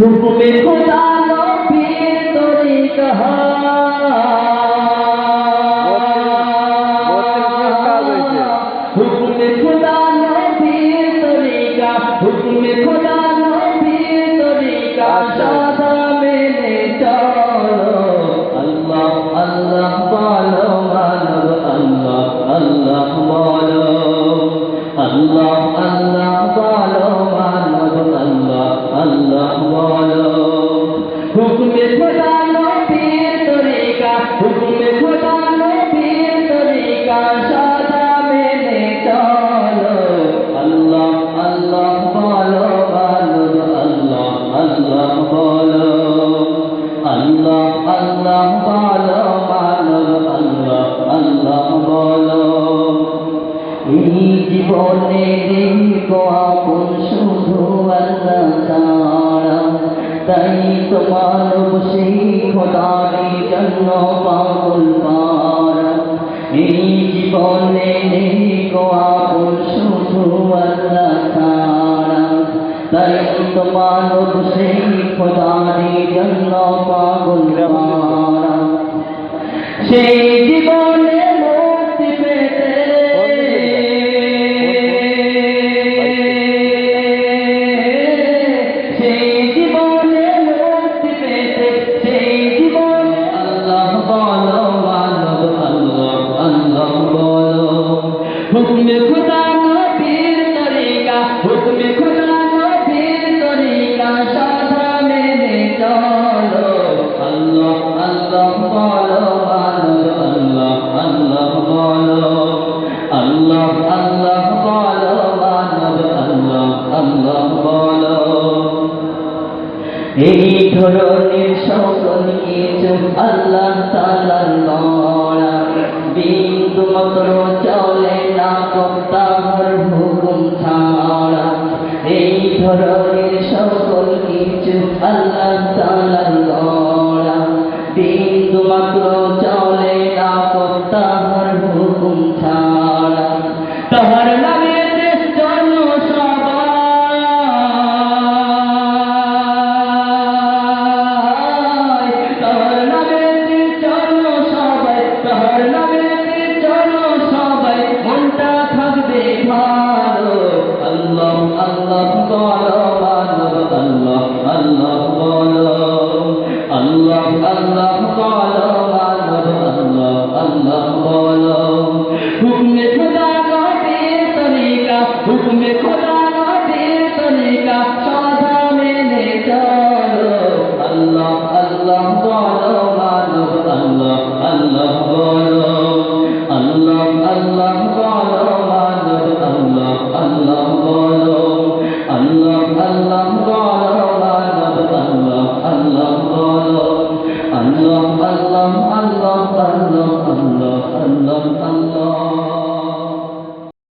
हुक्म खुदा नबीर तरीका हुक्म खुदा नबीर तरीका हुक्म खुदा नबीर तरीका सादा मेने चलो अल्लाह अल्लाह बोलो मानव अल्लाह अल्लाह बोलो अल्लाह अल्लाह बोलो मानव अल्लाह अल्लाह बोलो हुक्म खुदा नबीर तरीका हुक्म खुदा नबीर तरीका सादा मेने चलो अल्लाह अल्लाह बोलो मानव अल्लाह अल्लाह बोलो अल्लाह अल्लाह बोलो मानव अल्लाह अल्लाह बोलो এই জীবনে দেখো আপন শুধু আল্লাহ ছাড়া তাই তো মানব সেই খোদারই জন্য পাগল পারা এই জীবনে দেখো আপন শুধু আল্লাহ ছাড়া তাই তো মানব সেই খোদারই জন্য পাগল পারা সেই জীবনে মুক্তি পেতে हुक्म खुदा नबीर तरीका हुक्म खुदा नबीर तरीका साधा मेने चलो अल्लाह अल्लाह बोलो मानव अल्लाह अल्लाह बोलो अल्लाह अल्लाह बोलो मानव अल्लाह अल्लाह बोलो এই ধরনের সকল কিছু আল্লাহ তাআলার গড়া বিন্দু মাত্র চলে না তার হুকুম ছাড়া এই ধরনের সকল কিছু আল্লাহ তাআলার গড়া বিন্দু মাত্র চলে না তার হুকুম ছাড়া তাহার নামে জন্ম अल्लाह बोलो मानव अल्लाह अल्लाह बोलो अल्लाह अल्लाह बोलो मानव अल्लाह अल्लाह बोलो हुक्म खुदा नबीर तरीका हुक्म खुदा नबीर तरीका साधा मेने चलो अल्लाह अल्लाह बोलो मानव अल्लाह अल्लाह बोलो अल्लाह अल्लाह बोलो मानव अल्लाह अल्लाह बोलो अल्लाह अल्लाह बोलो मानव अल्लाह अल्लाह बोलो अल्लाह अल्लाह अल्लाह अल्लाह अल्लाह अल्लाह अल्लाह